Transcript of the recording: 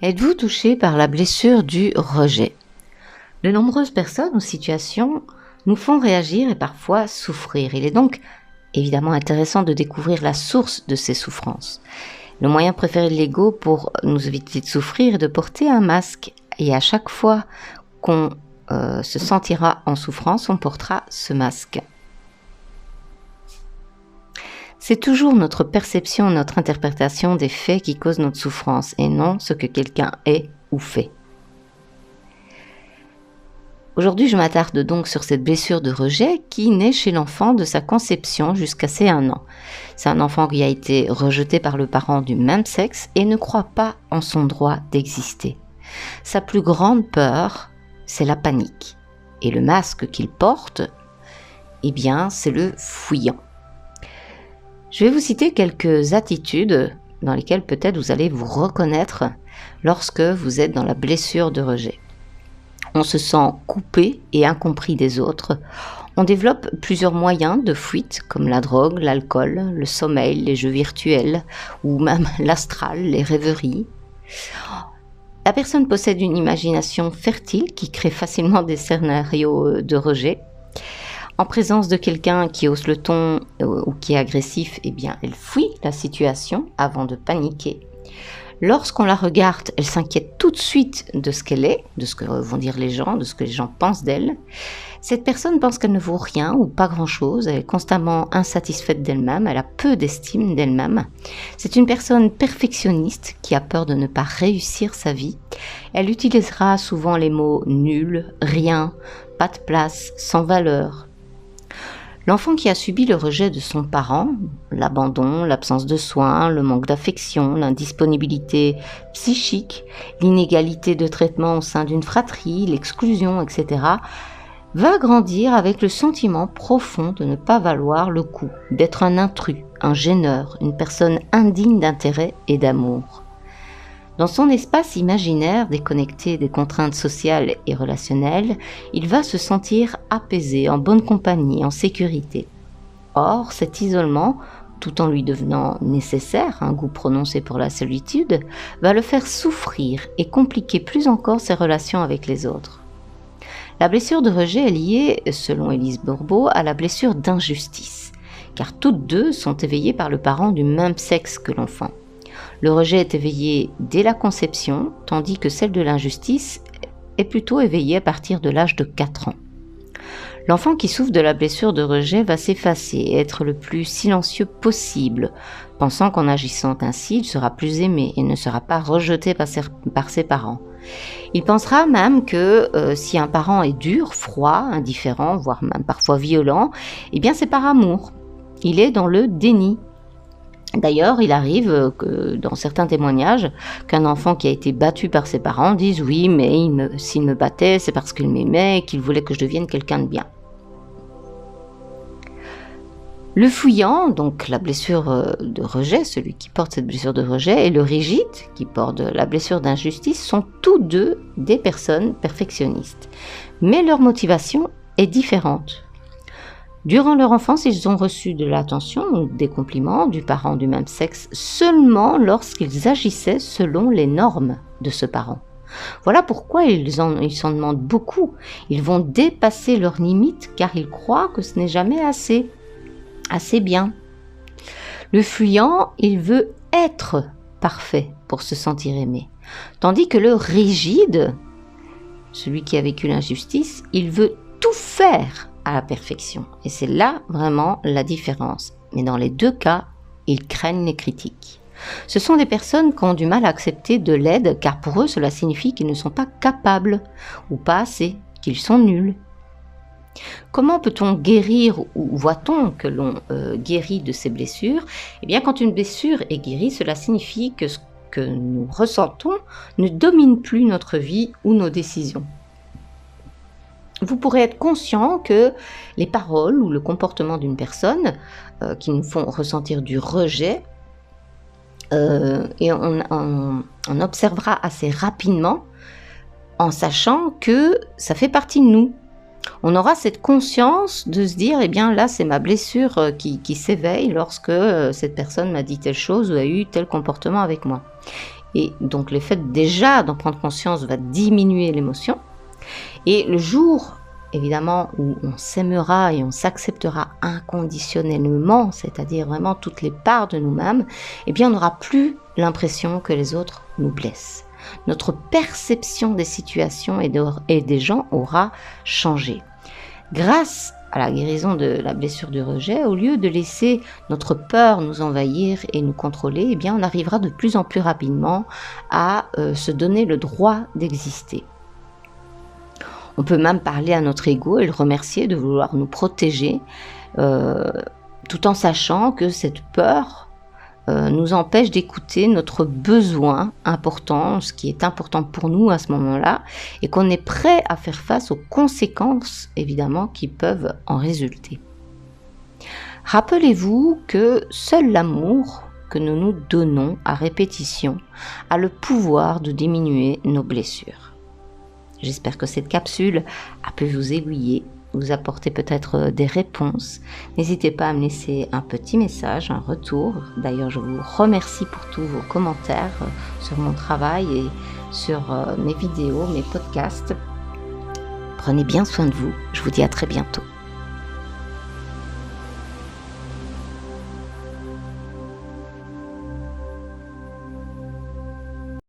Êtes-vous touché par la blessure du rejet? De nombreuses personnes ou situations nous font réagir et parfois souffrir. Il est donc évidemment intéressant de découvrir la source de ces souffrances. Le moyen préféré de l'ego pour nous éviter de souffrir est de porter un masque. Et à chaque fois qu'on se sentira en souffrance, on portera ce masque. C'est toujours notre perception, notre interprétation des faits qui cause notre souffrance et non ce que quelqu'un est ou fait. Aujourd'hui, je m'attarde donc sur cette blessure de rejet qui naît chez l'enfant de sa conception jusqu'à ses 1 an. C'est un enfant qui a été rejeté par le parent du même sexe et ne croit pas en son droit d'exister. Sa plus grande peur, c'est la panique. Et le masque qu'il porte, eh bien, c'est le fuyant. Je vais vous citer quelques attitudes dans lesquelles peut-être vous allez vous reconnaître lorsque vous êtes dans la blessure de rejet. On se sent coupé et incompris des autres. On développe plusieurs moyens de fuite comme la drogue, l'alcool, le sommeil, les jeux virtuels ou même l'astral, les rêveries. La personne possède une imagination fertile qui crée facilement des scénarios de rejet. En présence de quelqu'un qui hausse le ton ou qui est agressif, eh bien, elle fuit la situation avant de paniquer. Lorsqu'on la regarde, elle s'inquiète tout de suite de ce qu'elle est, de ce que vont dire les gens, de ce que les gens pensent d'elle. Cette personne pense qu'elle ne vaut rien ou pas grand-chose, elle est constamment insatisfaite d'elle-même, elle a peu d'estime d'elle-même. C'est une personne perfectionniste qui a peur de ne pas réussir sa vie. Elle utilisera souvent les mots nul, rien, pas de place, sans valeur. L'enfant qui a subi le rejet de son parent, l'abandon, l'absence de soins, le manque d'affection, l'indisponibilité psychique, l'inégalité de traitement au sein d'une fratrie, l'exclusion, etc., va grandir avec le sentiment profond de ne pas valoir le coup, d'être un intrus, un gêneur, une personne indigne d'intérêt et d'amour. Dans son espace imaginaire déconnecté des contraintes sociales et relationnelles, il va se sentir apaisé, en bonne compagnie, en sécurité. Or, cet isolement, tout en lui devenant nécessaire, un goût prononcé pour la solitude, va le faire souffrir et compliquer plus encore ses relations avec les autres. La blessure de rejet est liée, selon Élise Bourbeau, à la blessure d'injustice, car toutes deux sont éveillées par le parent du même sexe que l'enfant. Le rejet est éveillé dès la conception, tandis que celle de l'injustice est plutôt éveillée à partir de l'âge de 4 ans. L'enfant qui souffre de la blessure de rejet va s'effacer et être le plus silencieux possible, pensant qu'en agissant ainsi, il sera plus aimé et ne sera pas rejeté par ses parents. Il pensera même que si un parent est dur, froid, indifférent, voire même parfois violent, eh bien c'est par amour. Il est dans le déni. D'ailleurs, il arrive que dans certains témoignages, qu'un enfant qui a été battu par ses parents dise « oui, mais s'il me battait, c'est parce qu'il m'aimait et qu'il voulait que je devienne quelqu'un de bien ». Le fuyant, donc la blessure de rejet, celui qui porte cette blessure de rejet, et le rigide, qui porte la blessure d'injustice, sont tous deux des personnes perfectionnistes. Mais leur motivation est différente. Durant leur enfance, ils ont reçu de l'attention ou des compliments du parent du même sexe seulement lorsqu'ils agissaient selon les normes de ce parent. Voilà pourquoi ils s'en demandent beaucoup. Ils vont dépasser leurs limites car ils croient que ce n'est jamais assez bien. Le fuyant, il veut être parfait pour se sentir aimé. Tandis que le rigide, celui qui a vécu l'injustice, il veut tout faire à la perfection. Et c'est là vraiment la différence. Mais dans les deux cas, ils craignent les critiques. Ce sont des personnes qui ont du mal à accepter de l'aide car pour eux, cela signifie qu'ils ne sont pas capables ou pas assez, qu'ils sont nuls. Comment peut-on guérir ou voit-on que l'on guérit de ces blessures? Eh bien, quand une blessure est guérie, cela signifie que ce que nous ressentons ne domine plus notre vie ou nos décisions. Vous pourrez être conscient que les paroles ou le comportement d'une personne qui nous font ressentir du rejet, et on observera assez rapidement en sachant que ça fait partie de nous. On aura cette conscience de se dire, eh bien là c'est ma blessure qui s'éveille lorsque cette personne m'a dit telle chose ou a eu tel comportement avec moi. Et donc le fait déjà d'en prendre conscience va diminuer l'émotion. Et le jour, évidemment, où on s'aimera et on s'acceptera inconditionnellement, c'est-à-dire vraiment toutes les parts de nous-mêmes, eh bien on n'aura plus l'impression que les autres nous blessent. Notre perception des situations et des gens aura changé. Grâce à la guérison de la blessure du rejet, au lieu de laisser notre peur nous envahir et nous contrôler, eh bien on arrivera de plus en plus rapidement à se donner le droit d'exister. On peut même parler à notre ego et le remercier de vouloir nous protéger, tout en sachant que cette peur nous empêche d'écouter notre besoin important, ce qui est important pour nous à ce moment-là, et qu'on est prêt à faire face aux conséquences, évidemment, qui peuvent en résulter. Rappelez-vous que seul l'amour que nous nous donnons à répétition a le pouvoir de diminuer nos blessures. J'espère que cette capsule a pu vous aiguiller, vous apporter peut-être des réponses. N'hésitez pas à me laisser un petit message, un retour. D'ailleurs, je vous remercie pour tous vos commentaires sur mon travail et sur mes vidéos, mes podcasts. Prenez bien soin de vous. Je vous dis à très bientôt.